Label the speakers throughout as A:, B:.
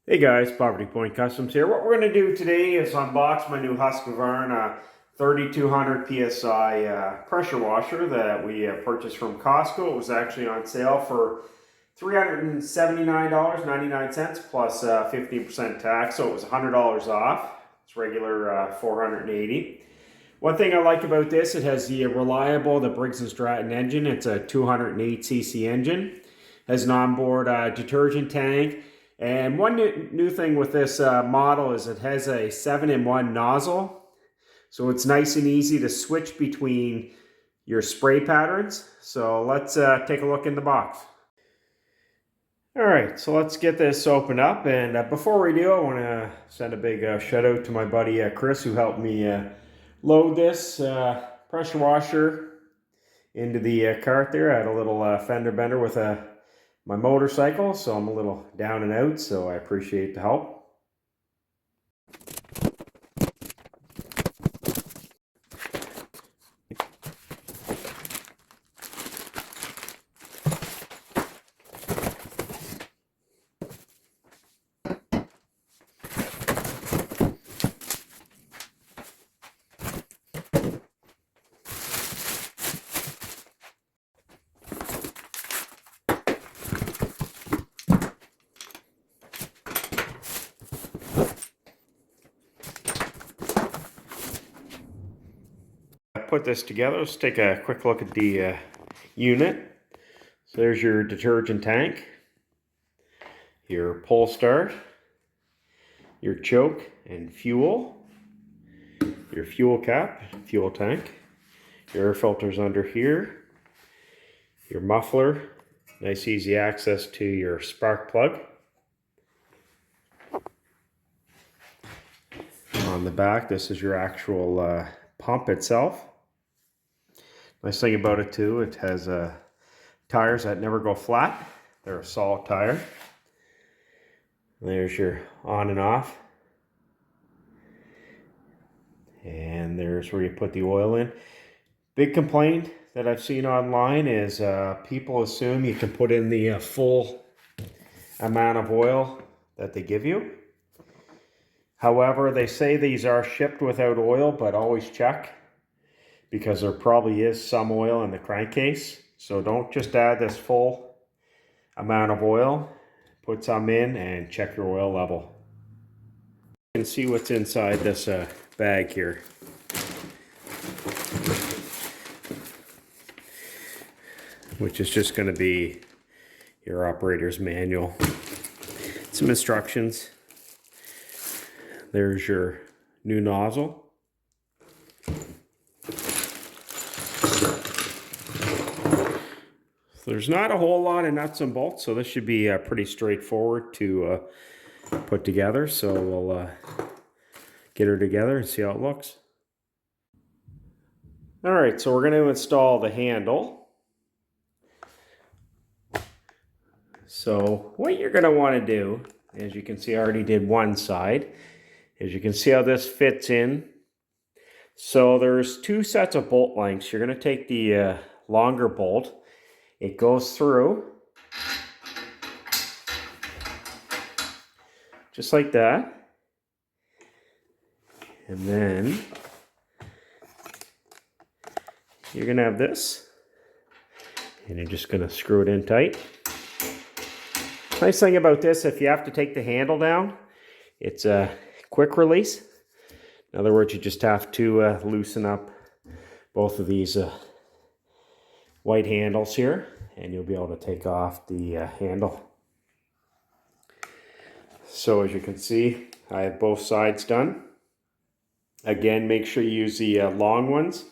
A: Hey guys, Poverty Point Customs here. What we're going to do today is unbox my new Husqvarna 3200 PSI pressure washer that we purchased from Costco. It was actually on sale for $379.99 plus 15% tax, so it was $100 off. It's regular $480. One thing I like about this, it has the the Briggs & Stratton engine. It's a 208cc engine. It has an onboard detergent tank. And one new thing with this model is it has a 7-in-1 nozzle. So it's nice and easy to switch between your spray patterns. So let's take a look in the box. All right, so let's get this opened up. And before we do, I want to send a big shout out to my buddy Chris, who helped me load this pressure washer into the cart there. I had a little fender bender with my motorcycle, so I'm a little down and out, so I appreciate the help. Put this together. Let's take a quick look at the unit. So there's your detergent tank, your pull start, your choke and fuel, your fuel cap, fuel tank, your air filters under here, your muffler, nice easy access to your spark plug. On the back, this is your actual pump itself. Nice thing about it too, it has tires that never go flat. They're a solid tire. There's your on and off. And there's where you put the oil in. Big complaint that I've seen online is people assume you can put in the full amount of oil that they give you. However, they say these are shipped without oil, but always check, because there probably is some oil in the crankcase. So don't just add this full amount of oil. Put some in and check your oil level. You can see what's inside this bag here. Which is just going to be your operator's manual. Some instructions. There's your new nozzle. There's not a whole lot of nuts and bolts, so this should be pretty straightforward to put together. So we'll get her together and see how it looks. All right, so we're going to install the handle. So what you're going to want to do, as you can see, I already did one side. As you can see how this fits in. So there's two sets of bolt lengths. You're going to take the longer bolt. It goes through just like that. And then you're going to have this. And you're just going to screw it in tight. Nice thing about this, if you have to take the handle down, it's a quick release. In other words, you just have to loosen up both of these white handles here, and you'll be able to take off the handle. So as you can see, I have both sides done. Again, make sure you use the long ones.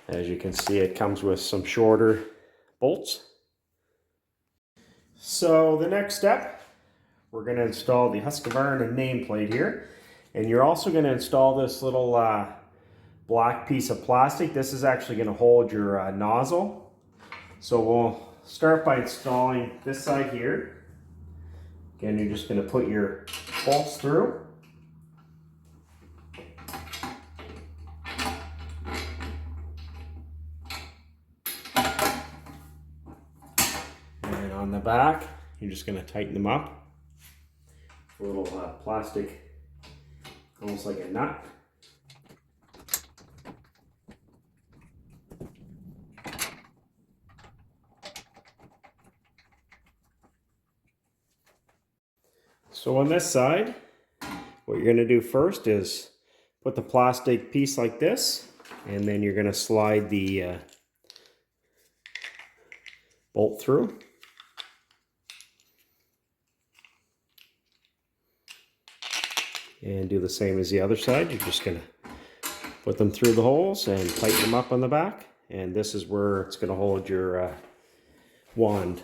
A: As you can see, it comes with some shorter bolts. So the next step, we're going to install the Husqvarna nameplate here. And you're also going to install this little black piece of plastic. This is actually going to hold your nozzle. So we'll start by installing this side here. Again, you're just going to put your bolts through. And on the back, you're just going to tighten them up. little plastic, almost like a nut. So on this side, what you're going to do first is put the plastic piece like this, and then you're going to slide the bolt through. And do the same as the other side. You're just going to put them through the holes and tighten them up on the back. And this is where it's going to hold your wand.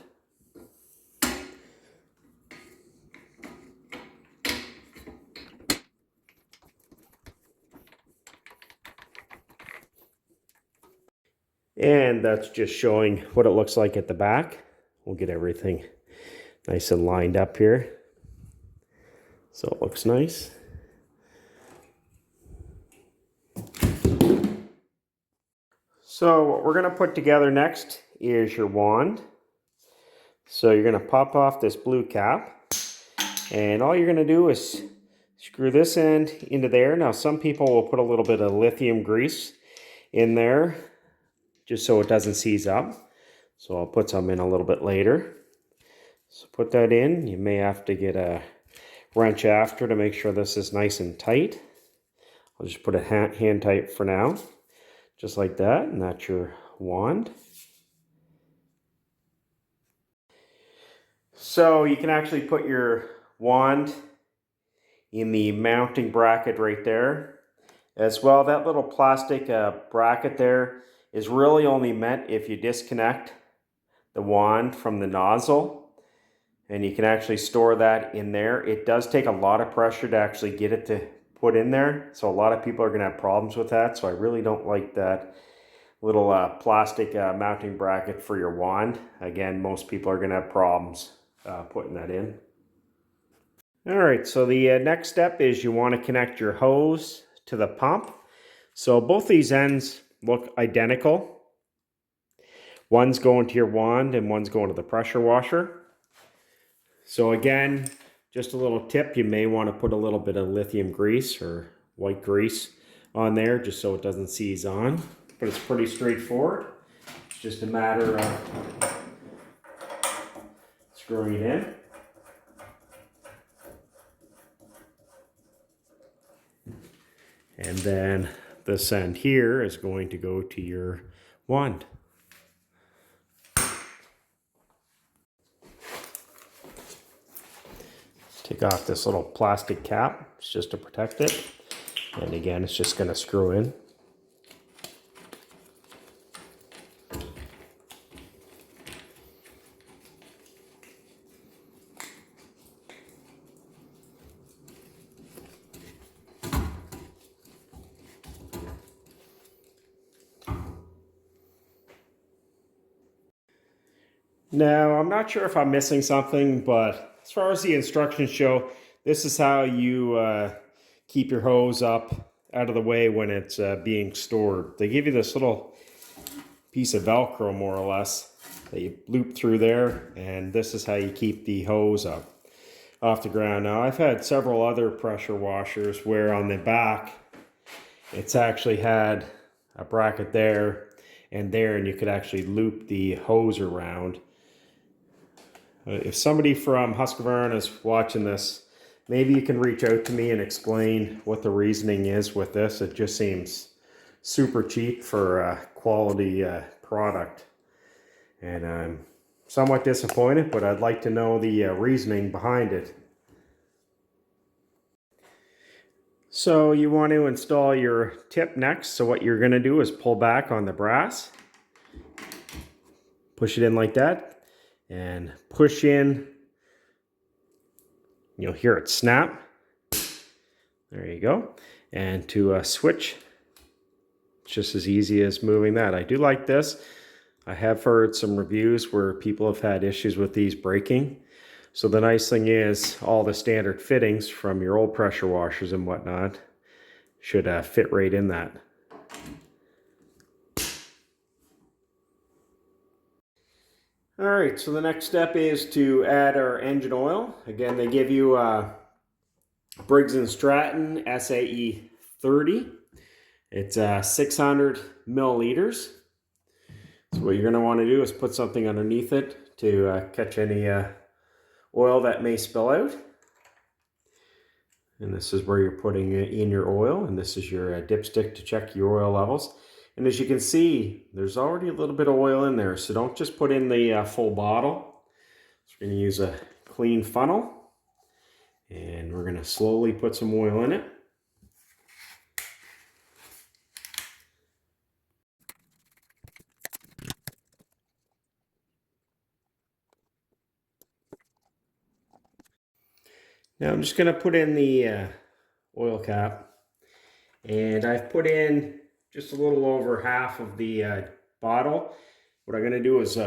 A: And that's just showing what it looks like at the back. We'll get everything nice and lined up here, so it looks nice. So what we're going to put together next is your wand. So you're going to pop off this blue cap, and all you're going to do is screw this end into there. Now some people will put a little bit of lithium grease in there just so it doesn't seize up. So I'll put some in a little bit later. So put that in. You may have to get a wrench after to make sure this is nice and tight. I'll just put it hand tight for now. Just like that, and that's your wand. So you can actually put your wand in the mounting bracket right there. As well, that little plastic bracket there is really only meant if you disconnect the wand from the nozzle, and you can actually store that in there. It does take a lot of pressure to actually get it to put in there, so a lot of people are going to have problems with that. So I really don't like that little plastic mounting bracket for your wand. Again, most people are going to have problems putting that in. All right, so the next step is you want to connect your hose to the pump. So both these ends look identical. One's going to your wand and one's going to the pressure washer. So again, just a little tip, you may want to put a little bit of lithium grease or white grease on there just so it doesn't seize on. But it's pretty straightforward. It's just a matter of screwing it in. And then this end here is going to go to your wand. Take off this little plastic cap, it's just to protect it. And again, it's just going to screw in. Now, I'm not sure if I'm missing something, but as far as the instructions show, this is how you keep your hose up out of the way when it's being stored. They give you this little piece of Velcro, more or less, that you loop through there, and this is how you keep the hose up off the ground. Now, I've had several other pressure washers where on the back, it's actually had a bracket there, and you could actually loop the hose around. If somebody from Husqvarna is watching this, maybe you can reach out to me and explain what the reasoning is with this. It just seems super cheap for a quality product. And I'm somewhat disappointed, but I'd like to know the reasoning behind it. So you want to install your tip next. So what you're going to do is pull back on the brass. Push it in like that. And push in, you'll hear it snap. There you go. And to switch, it's just as easy as moving that. I do like this. I have heard some reviews where people have had issues with these breaking. So the nice thing is all the standard fittings from your old pressure washers and whatnot should fit right in that. All right, so the next step is to add our engine oil. Again, they give you Briggs & Stratton SAE 30. It's 600 milliliters. So what you're going to want to do is put something underneath it to catch any oil that may spill out. And this is where you're putting in your oil, and this is your dipstick to check your oil levels. And as you can see, there's already a little bit of oil in there, so don't just put in the full bottle. So we're going to use a clean funnel, and we're going to slowly put some oil in it. Now I'm just going to put in the oil cap, and I've put in just a little over half of the bottle. What I'm going to do is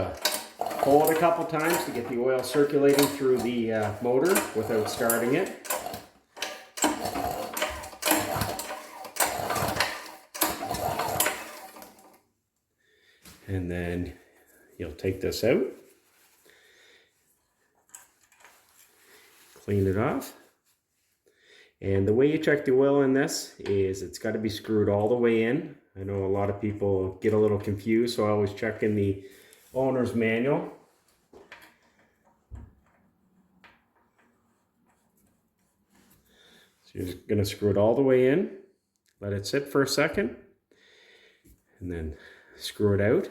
A: pull it a couple times to get the oil circulating through the motor without starting it. And then you'll take this out, clean it off. And the way you check the oil in this is it's got to be screwed all the way in. I know a lot of people get a little confused, so I always check in the owner's manual. So you're just going to screw it all the way in, let it sit for a second, and then screw it out.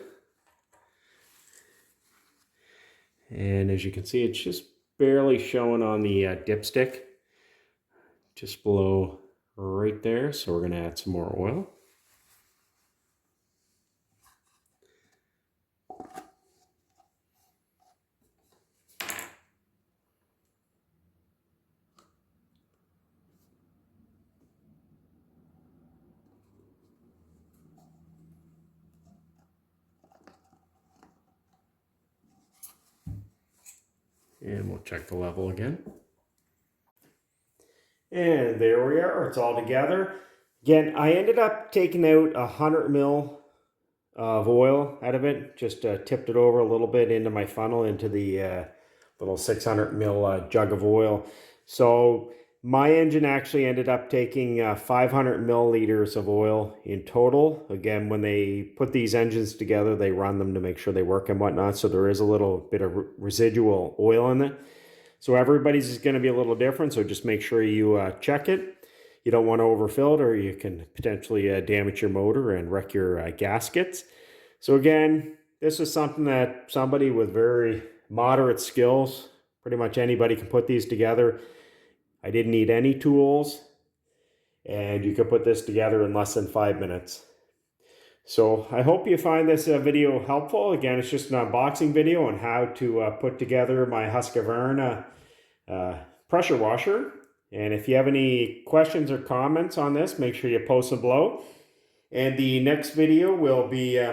A: And as you can see, it's just barely showing on the dipstick, just below right there. So we're going to add some more oil. And we'll check the level again. And there we are, it's all together. Again, I ended up taking out 100 mil of oil out of it. Just tipped it over a little bit into my funnel, into the little 600 mil jug of oil. So my engine actually ended up taking 500 milliliters of oil in total. Again, when they put these engines together, they run them to make sure they work and whatnot. So there is a little bit of residual oil in it. So everybody's is going to be a little different. So just make sure you check it. You don't want to overfill it, or you can potentially damage your motor and wreck your gaskets. So again, this is something that somebody with very moderate skills, pretty much anybody can put these together. I didn't need any tools, and you could put this together in less than 5 minutes. So I hope you find this video helpful. Again, it's just an unboxing video on how to put together my Husqvarna pressure washer. And if you have any questions or comments on this, make sure you post them below. And the next video will be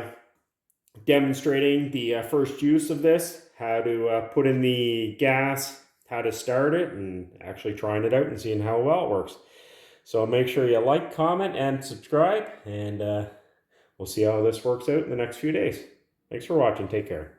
A: demonstrating the first use of this, how to put in the gas, how to start it, and actually trying it out and seeing how well it works. So make sure you like, comment, and subscribe, and we'll see how this works out in the next few days. Thanks for watching. Take care.